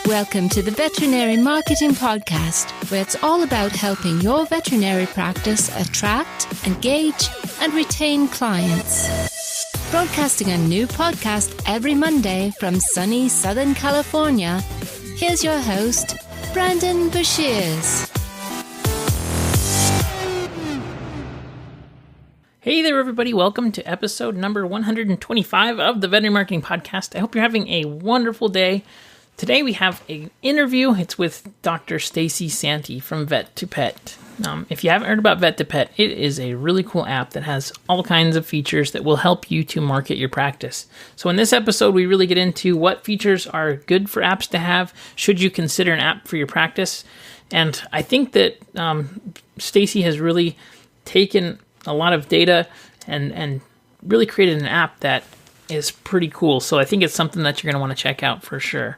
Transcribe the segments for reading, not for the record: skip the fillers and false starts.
Welcome to the Veterinary Marketing Podcast, where it's all about helping your veterinary practice attract, engage, and retain clients. Broadcasting a new podcast every Monday from sunny Southern California, here's your host, Brandon Bashirs. Hey there, everybody. Welcome to episode number 125 of the Veterinary Marketing Podcast. I hope you're having a wonderful day. Today we have an interview. It's with Dr. Stacee Santi from Vet2Pet. If you haven't heard about Vet2Pet, it is a really cool app that has all kinds of features that will help you to market your practice. So in this episode, we really get into what features are good for apps to have. Should you consider an app for your practice? And I think that Stacee has really taken a lot of data and really created an app that is pretty cool. So I think it's something that you're going to want to check out for sure.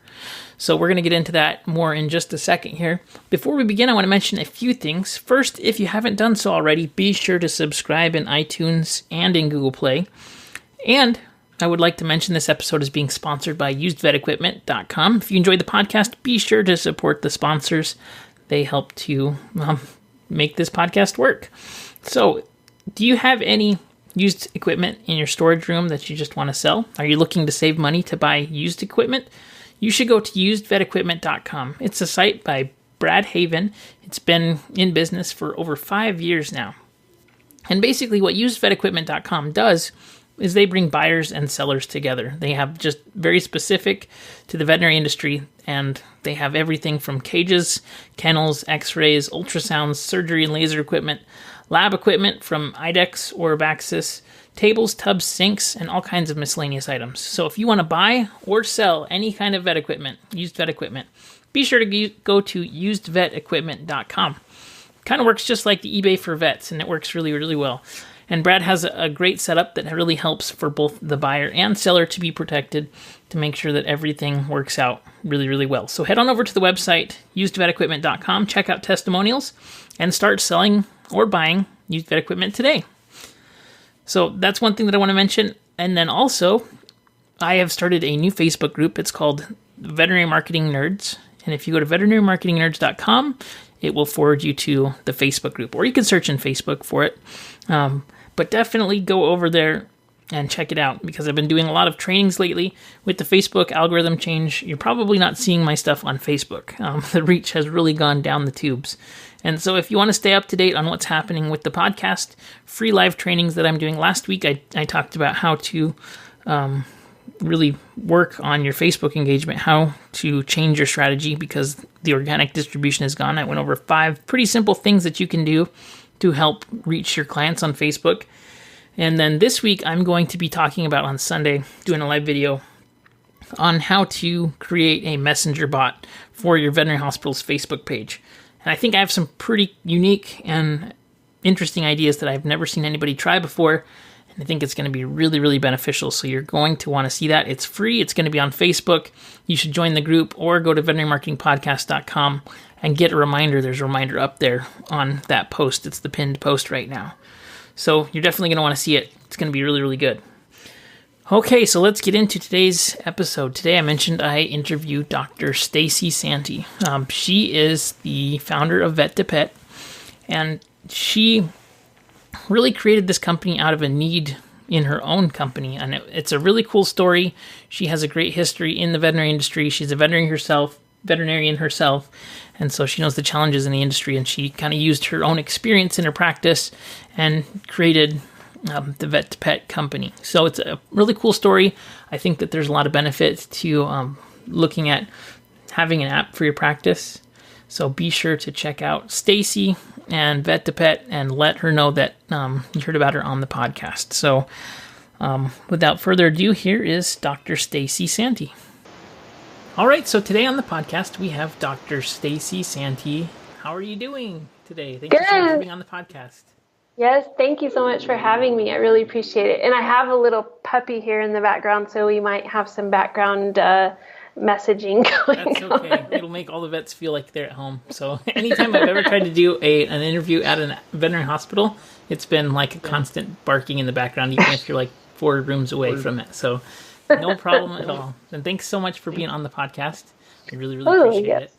So we're going to get into that more in just a second here. Before we begin, I want to mention a few things. First, if you haven't done so already, be sure to subscribe in iTunes and in Google Play. And I would like to mention this episode is being sponsored by UsedVetEquipment.com. If you enjoyed the podcast, be sure to support the sponsors. They help to make this podcast work. So, do you have any used equipment in your storage room that you just want to sell? Are you looking to save money to buy used equipment? You should go to UsedVetEquipment.com. It's a site by Brad Haven. It's been in business for over 5 years now. And basically what UsedVetEquipment.com does is they bring buyers and sellers together. They have just very specific to the veterinary industry, and they have everything from cages, kennels, x-rays, ultrasounds, surgery and laser equipment, lab equipment from IDEX or Abaxis, tables, tubs, sinks, and all kinds of miscellaneous items. So if you want to buy or sell any kind of vet equipment, used vet equipment, be sure to go to usedvetequipment.com. Kind of works just like the eBay for vets, and it works really, really well. And Brad has a great setup that really helps for both the buyer and seller to be protected to make sure that everything works out really, really well. So head on over to the website, usedvetequipment.com, check out testimonials, and start selling or buying used vet equipment today. So that's one thing that I want to mention. And then also, I have started a new Facebook group. It's called Veterinary Marketing Nerds. And if you go to veterinarymarketingnerds.com, it will forward you to the Facebook group. Or you can search in Facebook for it. But definitely go over there and check it out, because I've been doing a lot of trainings lately with the Facebook algorithm change. You're probably not seeing my stuff on Facebook. The reach has really gone down the tubes. And so if you want to stay up to date on what's happening with the podcast, free live trainings that I'm doing. Last week, I talked about how to really work on your Facebook engagement, how to change your strategy because the organic distribution is gone. I went over 5 pretty simple things that you can do to help reach your clients on Facebook. And then this week, I'm going to be talking about on Sunday, doing a live video on how to create a messenger bot for your veterinary hospital's Facebook page. And I think I have some pretty unique and interesting ideas that I've never seen anybody try before. And I think it's going to be really, really beneficial. So you're going to want to see that. It's free. It's going to be on Facebook. You should join the group or go to veterinarymarketingpodcast.com and get a reminder. There's a reminder up there on that post. It's the pinned post right now. So you're definitely going to want to see it. It's going to be really, really good. Okay, so let's get into today's episode. Today I mentioned I interviewed Dr. Stacee Santi. She is the founder of Vet2Pet, and she really created this company out of a need in her own company. And it's a really cool story. She has a great history in the veterinary industry. She's a veterinarian herself, and so she knows the challenges in the industry, and she kind of used her own experience in her practice and created the Vet2Pet company. So it's a really cool story. I think that there's a lot of benefits to looking at having an app for your practice. So be sure to check out Stacee and Vet2Pet and let her know that you heard about her on the podcast. So without further ado, here is Dr. Stacee Santi. All right, so today on the podcast, we have Dr. Stacee Santi. How are you doing today? Thank you so much for being on the podcast. Yes, thank you so much for having me. I really appreciate it. And I have a little puppy here in the background, so we might have some background messaging going That's okay. on. It'll make all the vets feel like they're at home. So anytime I've ever tried to do an interview at a veterinary hospital, it's been like a constant barking in the background, even if you're like 4 rooms away from it. So no problem at all. And thanks so much for being on the podcast. I really, really appreciate it.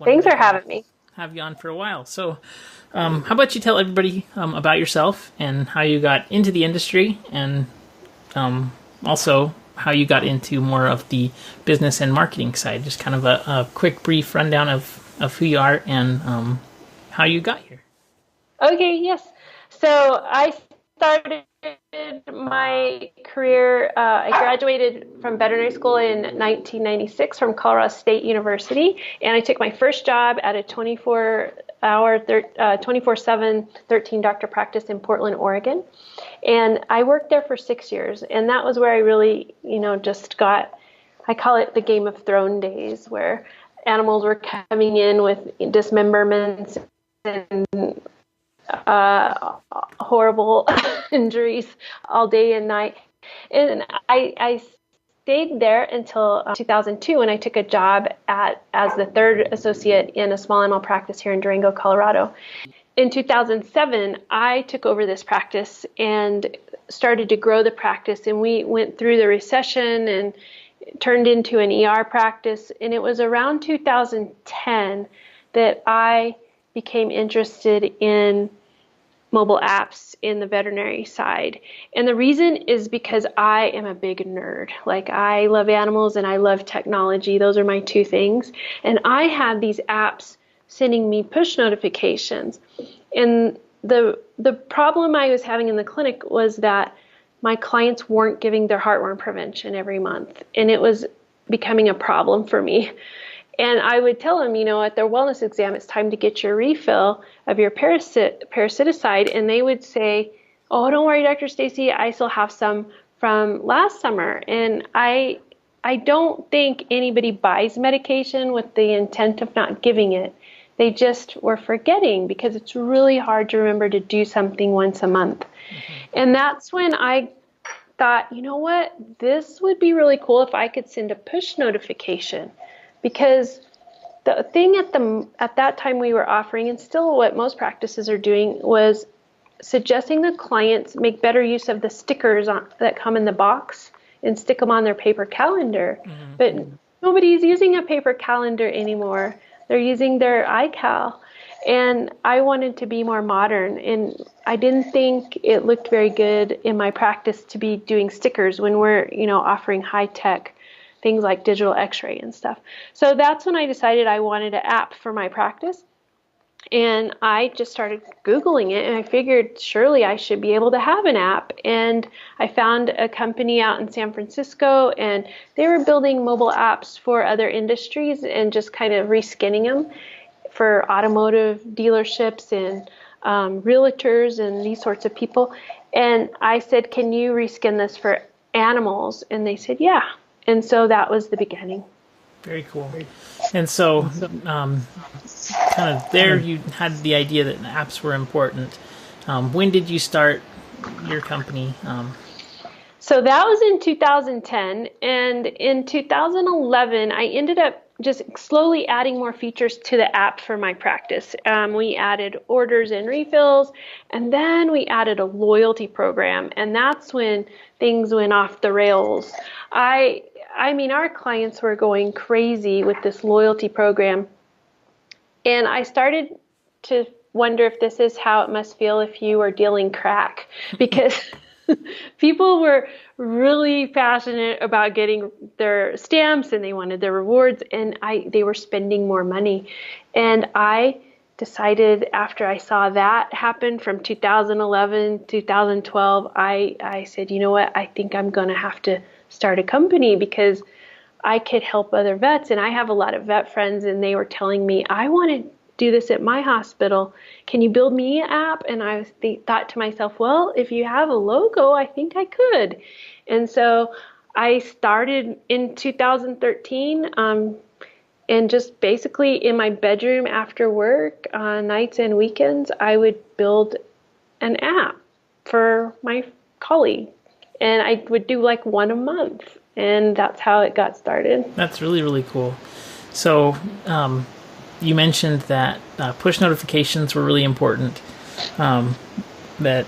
Thanks for having me. Have you on for a while. So how about you tell everybody about yourself and how you got into the industry, and also how you got into more of the business and marketing side. Just kind of a quick, brief rundown of who you are and how you got here. Okay, yes. So I started my career, I graduated from veterinary school in 1996 from Colorado State University, and I took my first job at a 24/7, 13 doctor practice in Portland, Oregon. And I worked there for 6 years, and that was where I really, just got, I call it the Game of Thrones days, where animals were coming in with dismemberments and horrible injuries all day and night. And I stayed there until 2002, when I took a job as the 3rd associate in a small animal practice here in Durango, Colorado. In 2007, I took over this practice and started to grow the practice, and we went through the recession and turned into an ER practice. And it was around 2010 that I became interested in mobile apps in the veterinary side. And the reason is because I am a big nerd. Like, I love animals and I love technology. Those are my 2 things. And I had these apps sending me push notifications. And the problem I was having in the clinic was that my clients weren't giving their heartworm prevention every month. And it was becoming a problem for me. And I would tell them, at their wellness exam, it's time to get your refill of your parasiticide. And they would say, oh, don't worry, Dr. Stacee, I still have some from last summer. And I don't think anybody buys medication with the intent of not giving it. They just were forgetting, because it's really hard to remember to do something once a month. Mm-hmm. And that's when I thought, what, this would be really cool if I could send a push notification. Because the thing at that time we were offering, and still what most practices are doing, was suggesting the clients make better use of the stickers that come in the box and stick them on their paper calendar. Mm-hmm. But nobody's using a paper calendar anymore. They're using their iCal. And I wanted to be more modern, and I didn't think it looked very good in my practice to be doing stickers when we're, offering high-tech things like digital x-ray and stuff. So that's when I decided I wanted an app for my practice. And I just started Googling it, and I figured surely I should be able to have an app. And I found a company out in San Francisco, and they were building mobile apps for other industries and just kind of reskinning them for automotive dealerships and realtors and these sorts of people. And I said, can you reskin this for animals? And they said, yeah. And so that was the beginning. Very cool. And so kind of there you had the idea that apps were important. When did you start your company? So that was in 2010. And in 2011, I ended up just slowly adding more features to the app for my practice. We added orders and refills, and then we added a loyalty program. And that's when things went off the rails. I mean, our clients were going crazy with this loyalty program. And I started to wonder if this is how it must feel if you are dealing crack, because people were really passionate about getting their stamps and they wanted their rewards, and they were spending more money. And I decided, after I saw that happen from 2011, 2012, I said, you know what, I think I'm going to have to start a company, because I could help other vets. And I have a lot of vet friends, and they were telling me, I want to do this at my hospital. Can you build me an app? And I thought to myself, well, if you have a logo, I think I could. And so I started in 2013, and just basically in my bedroom after work, nights and weekends, I would build an app for my colleague. And I would do like one a month. And that's how it got started. That's really, really cool. So you mentioned that push notifications were really important. That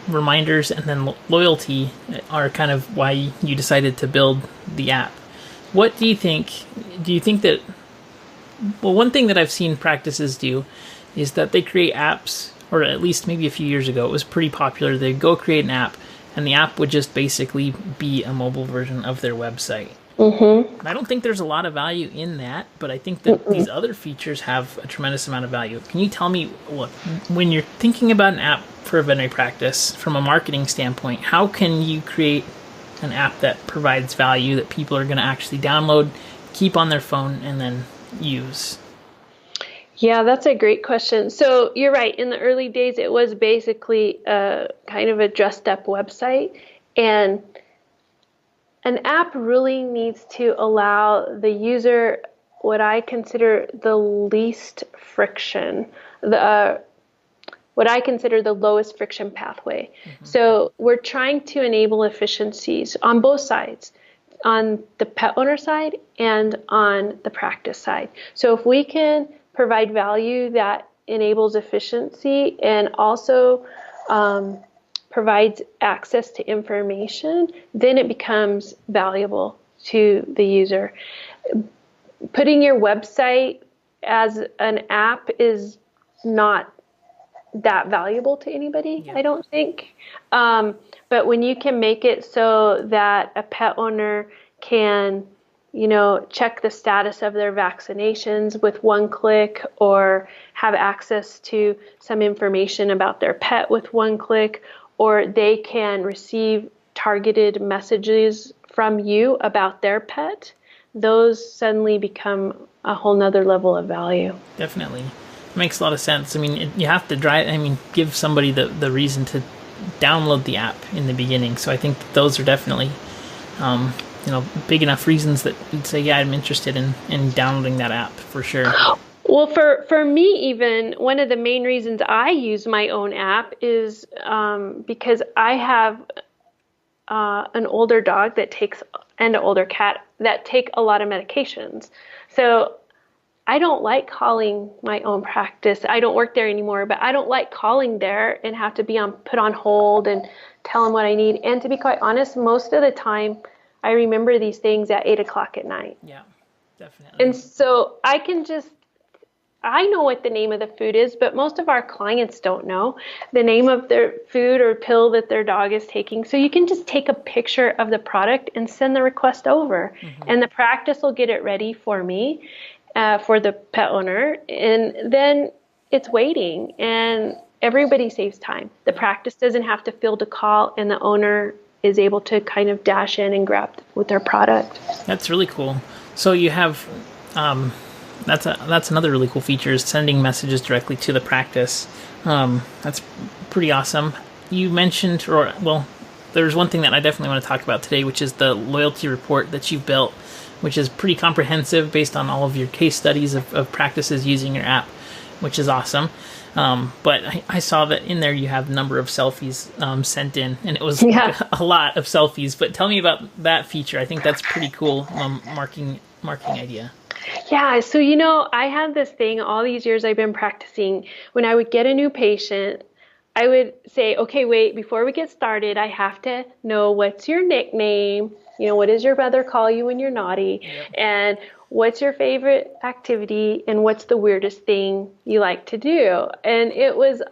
reminders and then loyalty are kind of why you decided to build the app. What do you think? Do you think that, well, one thing that I've seen practices do is that they create apps, or at least maybe a few years ago, it was pretty popular. They'd go create an app, and the app would just basically be a mobile version of their website. Mm-hmm. And I don't think there's a lot of value in that, but I think that these other features have a tremendous amount of value. Can you tell me, look, when you're thinking about an app for a veterinary practice, from a marketing standpoint, how can you create an app that provides value that people are going to actually download, keep on their phone, and then use? Yeah, that's a great question. So you're right. In the early days, it was basically kind of a dressed up website, and an app really needs to allow the user what I consider the least friction, what I consider the lowest friction pathway. Mm-hmm. So we're trying to enable efficiencies on both sides, on the pet owner side and on the practice side. So if we can provide value that enables efficiency and also provides access to information, then it becomes valuable to the user. Putting your website as an app is not that valuable to anybody, I don't think. But when you can make it so that a pet owner can, check the status of their vaccinations with one click, or have access to some information about their pet with one click, or they can receive targeted messages from you about their pet, those suddenly become a whole nother level of value. Definitely. It makes a lot of sense. I mean, you have to give somebody the reason to download the app in the beginning. So I think those are definitely, big enough reasons that you'd say, yeah, I'm interested in downloading that app for sure. Well, for me, even one of the main reasons I use my own app is because I have an older dog and an older cat that take a lot of medications. So I don't like calling my own practice. I don't work there anymore, but I don't like calling there and have to be put on hold and tell them what I need. And to be quite honest, most of the time I remember these things at 8:00 at night. Yeah, definitely. And so I know what the name of the food is, but most of our clients don't know the name of their food or pill that their dog is taking. So you can just take a picture of the product and send the request over, and the practice will get it ready for me, for the pet owner. And then it's waiting, and everybody saves time. The practice doesn't have to field a call, and the owner is able to kind of dash in and grab with their product. That's really cool. So you have... That's another really cool feature, is sending messages directly to the practice. That's pretty awesome. You mentioned, there's one thing that I definitely want to talk about today, which is the loyalty report that you've built, which is pretty comprehensive based on all of your case studies of practices using your app, which is awesome. But I saw that in there you have a number of selfies sent in, and it was a lot of selfies. But tell me about that feature. I think that's pretty cool marketing idea. Yeah, so I had this thing all these years I've been practicing. When I would get a new patient, I would say, okay, wait, before we get started, I have to know, what's your nickname? What does your brother call you when you're naughty? Yep. And what's your favorite activity? And what's the weirdest thing you like to do? And it was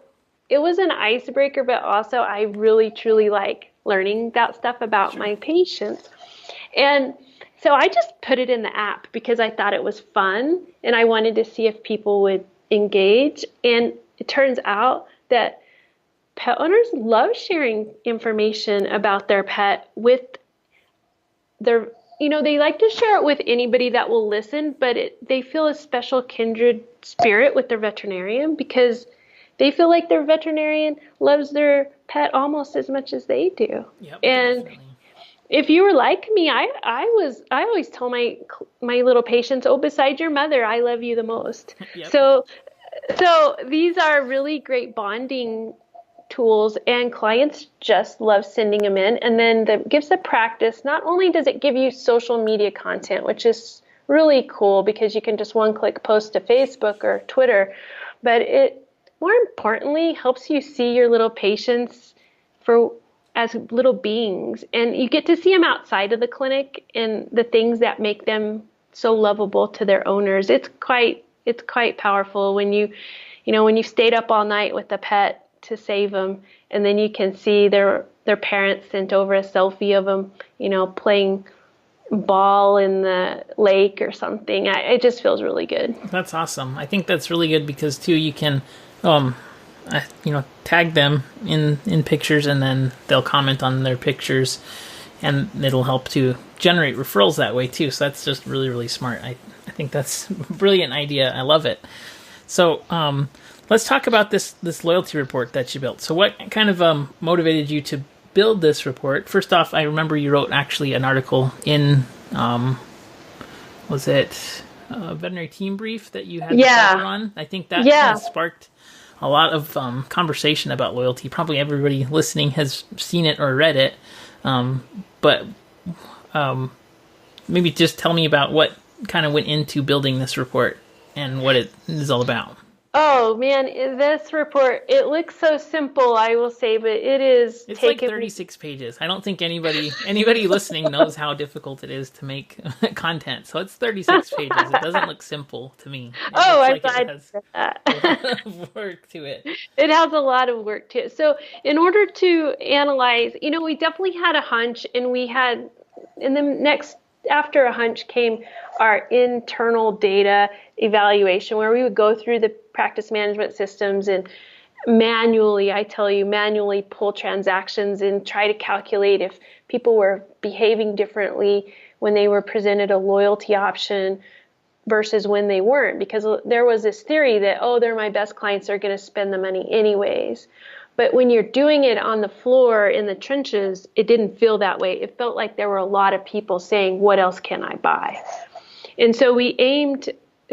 an icebreaker, but also I really, truly like learning that stuff about my patients. And so I just put it in the app because I thought it was fun and I wanted to see if people would engage. And it turns out that pet owners love sharing information about their pet with their, they like to share it with anybody that will listen, but they feel a special kindred spirit with their veterinarian because they feel like their veterinarian loves their pet almost as much as they do. Yep, and definitely. If you were like me, I always tell my little patients, besides your mother, I love you the most. Yep. So these are really great bonding tools, and clients just love sending them in. And then that gives the practice, not only does it give you social media content, which is really cool because you can just one click post to Facebook or Twitter, but it more importantly helps you see your little patients for as little beings, and you get to see them outside of the clinic and the things that make them so lovable to their owners. It's quite powerful when when you've stayed up all night with the pet to save them, and then you can see their parents sent over a selfie of them, playing ball in the lake or something. It just feels really good. That's awesome. I think that's really good because too, you can, tag them in pictures, and then they'll comment on their pictures, and it'll help to generate referrals that way too. So that's just really, really smart. I think that's a brilliant idea. I love it. So let's talk about this loyalty report that you built. So what kind of motivated you to build this report? First off, I remember you wrote actually an article in, was it a veterinary team brief that you had on? I think that kind of sparked a lot of conversation about loyalty. Probably everybody listening has seen it or read it. But maybe just tell me about what kind of went into building this report and what it is all about. Oh man, this report, it looks so simple, I will say, but it's like 36 pages. I don't think anybody listening knows how difficult it is to make content. So it's 36 pages. It doesn't look simple to me. I'm glad it has a lot of work to it. It has a lot of work to it. So in order to analyze, we definitely had a hunch, and after a hunch came our internal data evaluation, where we would go through the practice management systems and manually pull transactions and try to calculate if people were behaving differently when they were presented a loyalty option versus when they weren't, because there was this theory that, they're my best clients, they're going to spend the money anyways. But when you're doing it on the floor in the trenches, it didn't feel that way. It felt like there were a lot of people saying, what else can I buy? And so we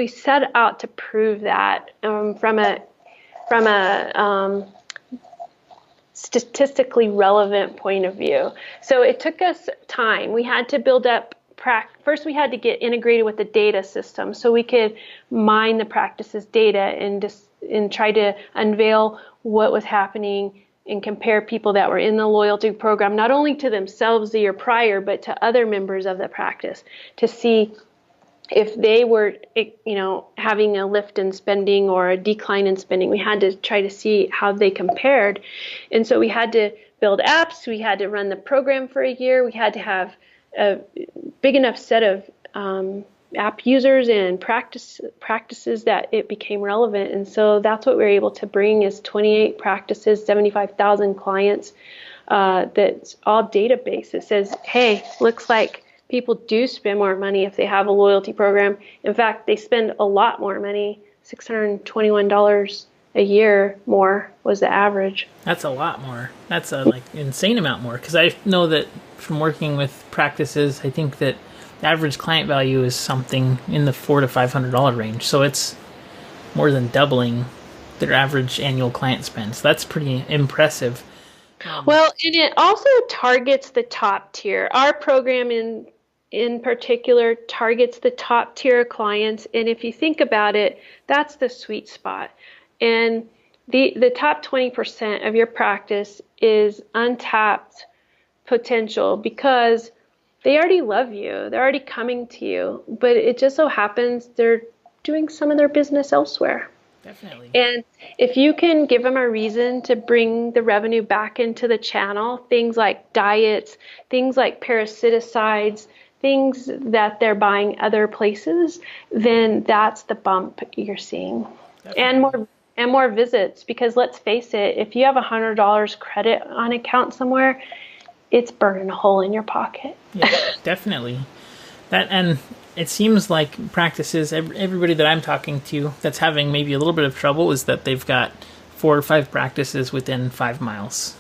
set out to prove that from a statistically relevant point of view. So it took us time. We had to build up first we had to get integrated with the data system so we could mine the practice's data and try to unveil what was happening and compare people that were in the loyalty program, not only to themselves the year prior, but to other members of the practice, to see if they were, having a lift in spending or a decline in spending. We had to try to see how they compared. And so we had to build apps. We had to run the program for a year. We had to have a big enough set of app users and practices that it became relevant. And so that's what we were able to bring is 28 practices, 75,000 clients, that's all database. It says, hey, looks like people do spend more money if they have a loyalty program. In fact, they spend a lot more money, $621 a year more was the average. That's a lot more. That's a insane amount more. Because I know that from working with practices, I think that the average client value is something in the $400 to $500 range. So it's more than doubling their average annual client spend. So that's pretty impressive. Well, and it also targets the top tier. Our program in particular targets the top tier clients. And if you think about it, that's the sweet spot. And the top 20% of your practice is untapped potential because they already love you. They're already coming to you. But it just so happens they're doing some of their business elsewhere. Definitely. And if you can give them a reason to bring the revenue back into the channel, things like diets, things like parasiticides, things that they're buying other places, then that's the bump you're seeing. Definitely. And more visits, because let's face it, if you have $100 credit on account somewhere, it's burning a hole in your pocket. Yeah, definitely. And it seems like practices, everybody that I'm talking to that's having maybe a little bit of trouble is that they've got 4 or 5 practices within 5 miles.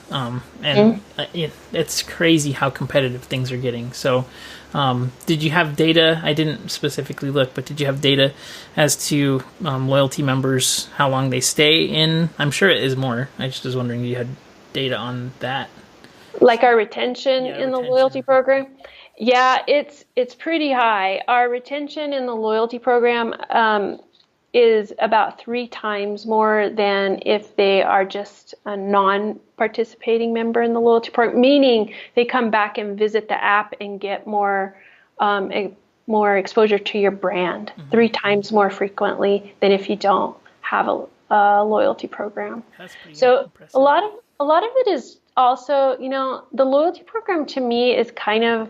It's crazy how competitive things are getting. So did you have data? I didn't specifically look, but did you have data as to loyalty members, how long they stay in? I'm sure it is more. I just was wondering if you had data on that. Like our retention in the loyalty program? Yeah, it's pretty high. Our retention in the loyalty program, is about 3 times more than if they are just a non-participating member in the loyalty program, meaning they come back and visit the app and get more exposure to your brand 3 times more frequently than if you don't have a loyalty program. That's pretty impressive. a lot of it is also, the loyalty program to me is kind of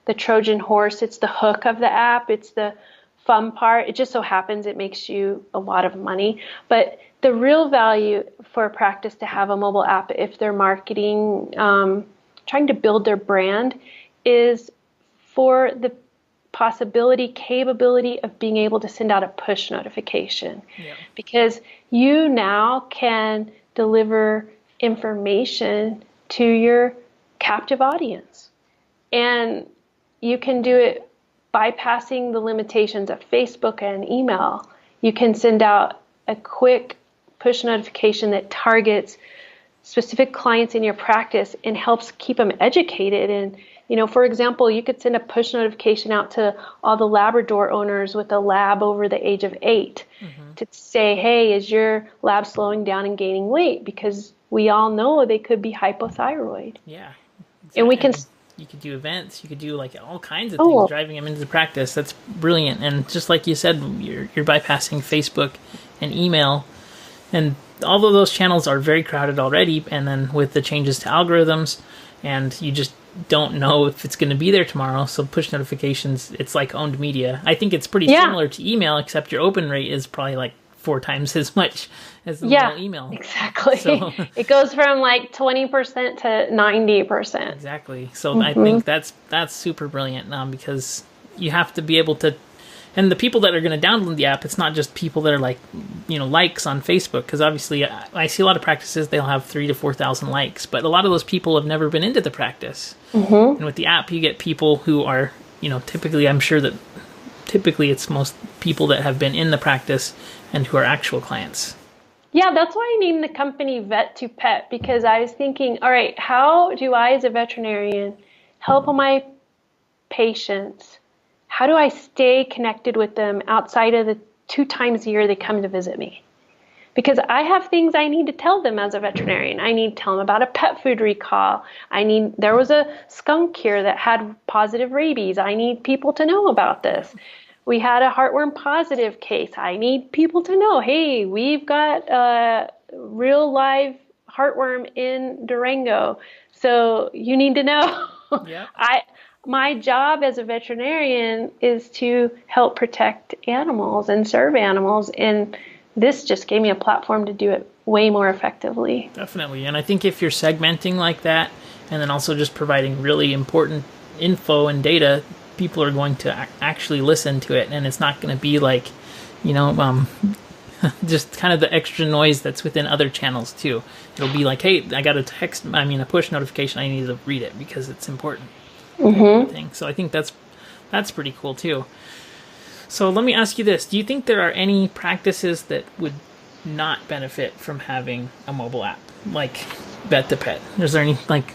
the Trojan horse. It's the hook of the app. It's the fun part. It just so happens it makes you a lot of money. But the real value for a practice to have a mobile app, if they're marketing, trying to build their brand, is for the capability of being able to send out a push notification. Yeah. Because you now can deliver information to your captive audience. And you can do it bypassing the limitations of Facebook and email. You can send out a quick push notification that targets specific clients in your practice and helps keep them educated. And, for example, you could send a push notification out to all the Labrador owners with a lab over the age of 8 to say, hey, is your lab slowing down and gaining weight? Because we all know they could be hypothyroid. Yeah. Exactly. And you could do events, you could do like all kinds of things, driving them into the practice. That's brilliant. And just like you said, you're bypassing Facebook and email, and although those channels are very crowded already, and then with the changes to algorithms, and you just don't know if it's going to be there tomorrow. So push notifications, it's like owned media. I think it's pretty similar to email, except your open rate is probably like 4 times as much as the normal email. Exactly. So, it goes from like 20% to 90%. Exactly. So I think that's super brilliant because you have to be able to, and the people that are going to download the app, it's not just people that are like, likes on Facebook, because obviously I see a lot of practices, they'll have 3,000 to 4,000 likes, but a lot of those people have never been into the practice. And with the app, you get people who are, typically it's most people that have been in the practice and who are actual clients. Yeah, that's why I named the company Vet2Pet, because I was thinking, all right, how do I as a veterinarian help my patients? How do I stay connected with them outside of the 2 times a year they come to visit me? Because I have things I need to tell them as a veterinarian. I need to tell them about a pet food recall. There was a skunk here that had positive rabies. I need people to know about this. We had a heartworm positive case. I need people to know, hey, we've got a real live heartworm in Durango. So you need to know. Yeah. My job as a veterinarian is to help protect animals and serve animals. And this just gave me a platform to do it way more effectively. Definitely. And I think if you're segmenting like that, and then also just providing really important info and data, people are going to actually listen to it. And it's not going to be like, just kind of the extra noise that's within other channels too. It'll be like, hey, I got a push notification. I need to read it because it's important. So I think that's pretty cool too. So let me ask you this. Do you think there are any practices that would not benefit from having a mobile app, like Vet2Pet? Is there any, like,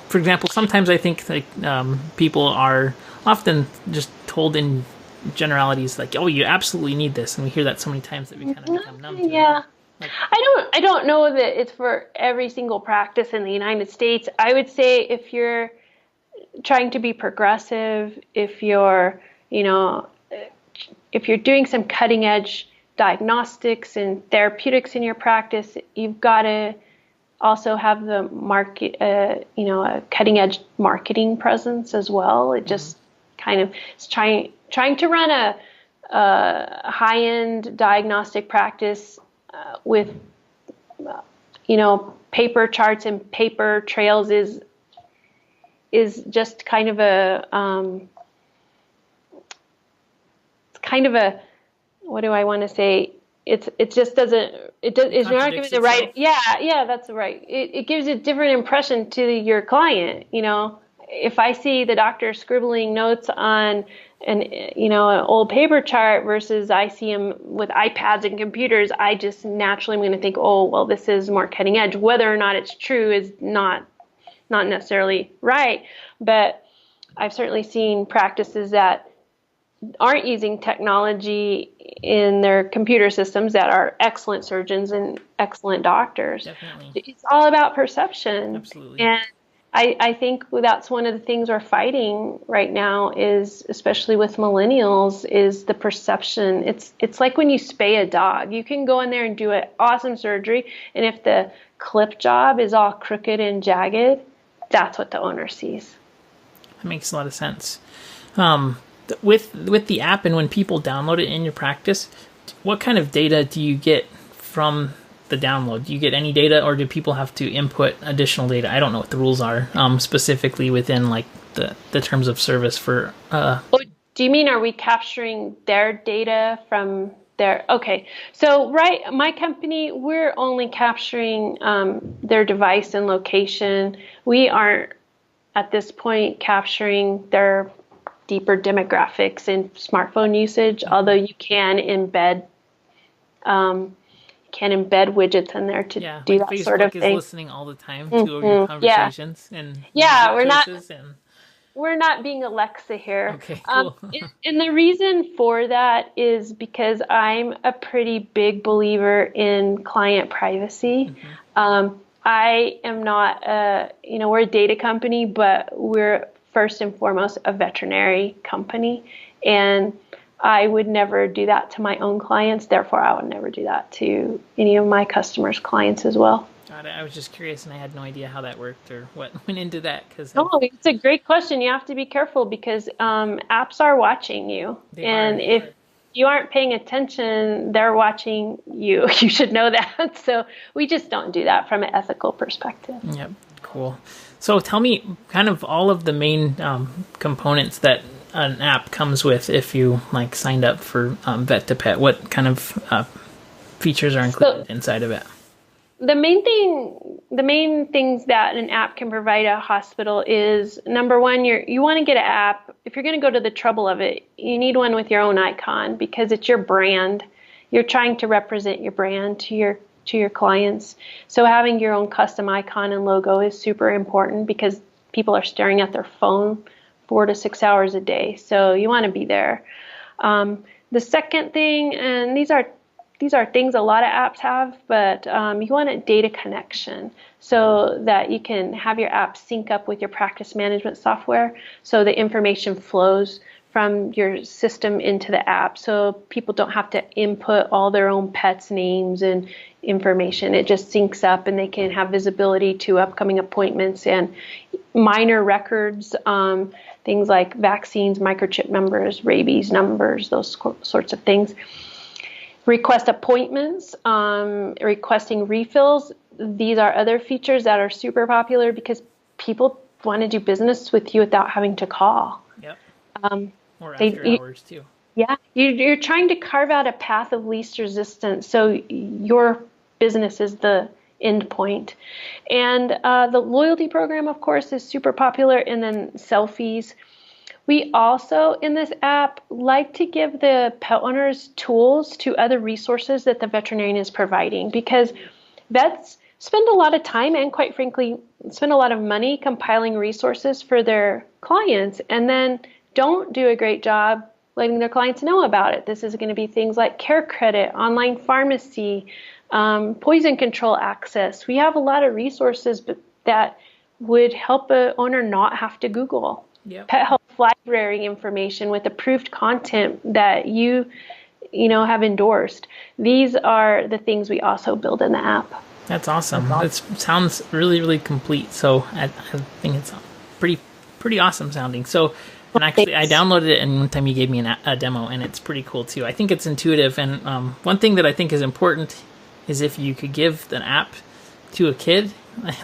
for example, sometimes I think people are often just told in generalities, like, oh, you absolutely need this. And we hear that so many times that we kind of become numb to it. Yeah. I don't know that it's for every single practice in the United States. I would say if you're trying to be progressive, if you're doing some cutting edge diagnostics and therapeutics in your practice, you've got to also have the market, a cutting edge marketing presence as well. It just kind of is trying to run a high end diagnostic practice with paper charts and paper trails is just kind of what do I want to say? It's not giving the right. Yeah, that's right. It gives a different impression to your client. If I see the doctor scribbling notes on an old paper chart versus I see him with iPads and computers, I just naturally am going to think, oh, well, this is more cutting edge. Whether or not it's true is not necessarily right, but I've certainly seen practices that aren't using technology in their computer systems that are excellent surgeons and excellent doctors. Definitely. It's all about perception. Absolutely. And I think that's one of the things we're fighting right now is, especially with millennials, is the perception. It's like when you spay a dog. You can go in there and do an awesome surgery, and if the clip job is all crooked and jagged, that's what the owner sees. That makes a lot of sense. With the app and when people download it in your practice, what kind of data do you get from the download? Do you get any data, or do people have to input additional data? I don't know what the rules are specifically within like the terms of service for. Do you mean, are we capturing their data from their? Okay, so my company, we're only capturing their device and location. We aren't at this point capturing their deeper demographics and smartphone usage, although you can embed widgets in there to do that Facebook sort of thing. Facebook is listening all the time to your conversations and we're not being Alexa here. Okay, cool. And the reason for that is because I'm a pretty big believer in client privacy. I am not we're a data company, but we're first and foremost a veterinary company, and I would never do that to my own clients. Therefore, I would never do that to any of my customers' clients as well. Got it. I was just curious, and I had no idea how that worked or what went into that. It's a great question. You have to be careful because apps are watching you, if you aren't paying attention, they're watching you. You should know that. So we just don't do that from an ethical perspective. Yep. Cool. So tell me kind of all of the main components that an app comes with if you like signed up for Vet2Pet. What kind of features are included inside of it? The main things that an app can provide a hospital is, number one, you want to get an app. If you're going to go to the trouble of it, you need one with your own icon because it's your brand. You're trying to represent your brand to your clients. So having your own custom icon and logo is super important because people are staring at their phone 4 to 6 hours a day. So you want to be there. The second thing, and these are things a lot of apps have, but you want a data connection so that you can have your app sync up with your practice management software so the information flows from your system into the app so people don't have to input all their own pets' names and information. It just syncs up and they can have visibility to upcoming appointments and minor records, things like vaccines, microchip numbers, rabies numbers, those sorts of things. Request appointments, requesting refills. These are other features that are super popular because people want to do business with you without having to call. Yep. Or after hours too. Yeah, you're trying to carve out a path of least resistance so your business is the end point. And the loyalty program, of course, is super popular, and then selfies. We also, in this app, like to give the pet owners tools to other resources that the veterinarian is providing because vets spend a lot of time and, quite frankly, spend a lot of money compiling resources for their clients and then don't do a great job letting their clients know about it. This is going to be things like care credit, online pharmacy, poison control access. We have a lot of resources that would help an owner not have to Google. Yep. Pet health library information with approved content that you have endorsed. These are the things we also build in the app. That's awesome. It sounds really, really complete. So I think it's pretty awesome sounding. So, and actually, I downloaded it, and one time you gave me a demo, and it's pretty cool too. I think it's intuitive, and one thing that I think is important is if you could give an app to a kid,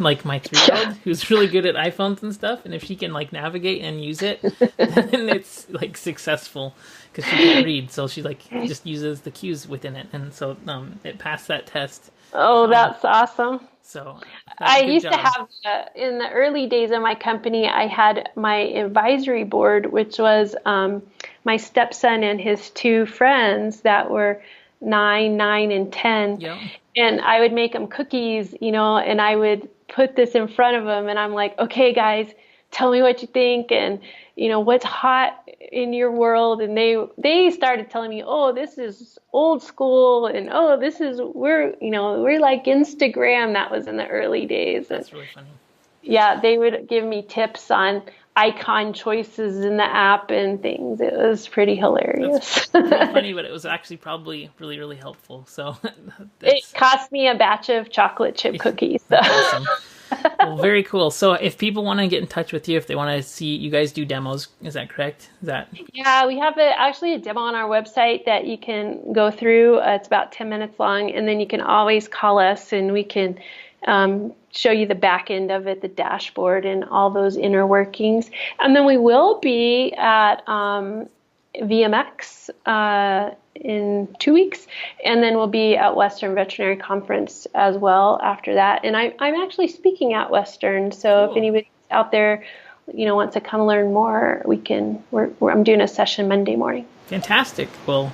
like my 3-year-old, who's really good at iPhones and stuff, and if she can like navigate and use it, then it's like successful because she can't read, so she like just uses the cues within it, and so it passed that test. Oh, that's awesome. So I used to have, in the early days of my company, I had my advisory board, which was my stepson and his 2 friends that were 9, and 10. Yeah. And I would make them cookies, and I would put this in front of them. And I'm like, okay, guys, tell me what you think, and what's hot in your world. And they started telling me, oh, this is old school, and oh, we're like Instagram. That was in the early days. That's really funny. Yeah, they would give me tips on icon choices in the app and things. It was pretty hilarious. That's pretty funny, but it was actually probably really, really helpful. So it cost me a batch of chocolate chip cookies. So. Awesome. Well, very cool. So if people want to get in touch with you, if they want to see you guys do demos, is that correct? Yeah, we have actually a demo on our website that you can go through. It's about 10 minutes long, and then you can always call us and we can show you the back end of it, the dashboard and all those inner workings. And then we will be at VMX in 2 weeks, and then we'll be at Western Veterinary Conference as well after that. And I'm actually speaking at Western, so If anybody out there, wants to come learn more, I'm doing a session Monday morning. Fantastic. Well,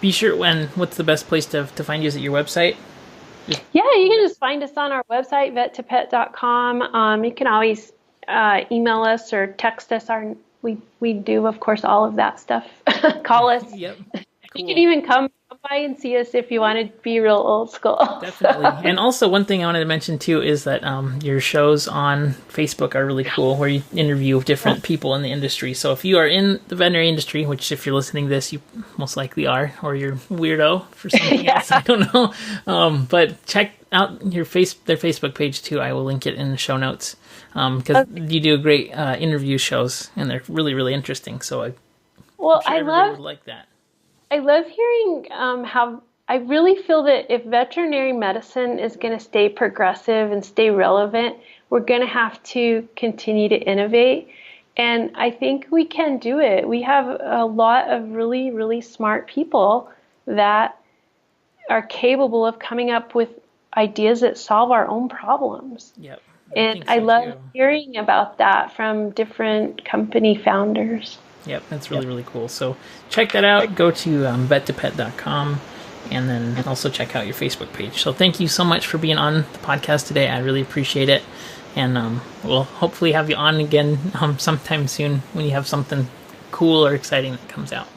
be sure. What's the best place to find you? Is it your website? Yeah, you can just find us on our website, Vet2Pet.com. You can always email us or text us. We do, of course, all of that stuff. Call us. Yep. Cool. You can even come by and see us if you want to be real old school. Definitely. And also, one thing I wanted to mention too is that your shows on Facebook are really cool, where you interview different people in the industry. So if you are in the veterinary industry, which if you're listening to this, you most likely are, or you're weirdo for something else, I don't know. But check out their Facebook page too. I will link it in the show notes because you do great interview shows, and they're really, really interesting. So I'm sure everybody would like that. I love hearing how I really feel that if veterinary medicine is going to stay progressive and stay relevant, we're going to have to continue to innovate. And I think we can do it. We have a lot of really, really smart people that are capable of coming up with ideas that solve our own problems. Yep. And I love hearing about that from different company founders. Yep, that's really, really cool. So check that out. Go to Vet2Pet.com, and then also check out your Facebook page. So thank you so much for being on the podcast today. I really appreciate it. And we'll hopefully have you on again sometime soon when you have something cool or exciting that comes out.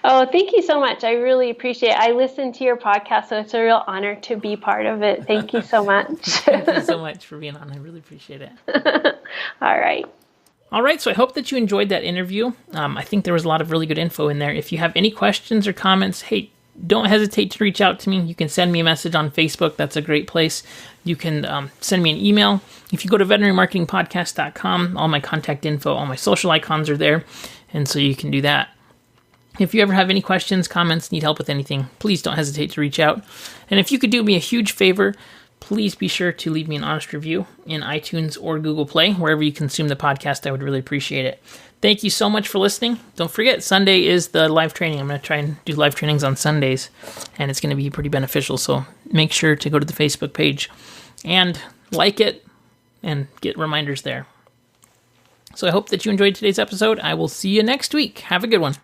Oh, thank you so much. I really appreciate it. I listen to your podcast, so it's a real honor to be part of it. Thank you so much. Thank you so much for being on. I really appreciate it. All right. All right, so I hope that you enjoyed that interview. I think there was a lot of really good info in there. If you have any questions or comments, hey, don't hesitate to reach out to me. You can send me a message on Facebook. That's a great place. You can send me an email. If you go to veterinarymarketingpodcast.com, all my contact info, all my social icons are there, and so you can do that. If you ever have any questions, comments, need help with anything, please don't hesitate to reach out. And if you could do me a huge favor, please be sure to leave me an honest review in iTunes or Google Play, wherever you consume the podcast. I would really appreciate it. Thank you so much for listening. Don't forget, Sunday is the live training. I'm going to try and do live trainings on Sundays, and it's going to be pretty beneficial. So make sure to go to the Facebook page and like it and get reminders there. So I hope that you enjoyed today's episode. I will see you next week. Have a good one.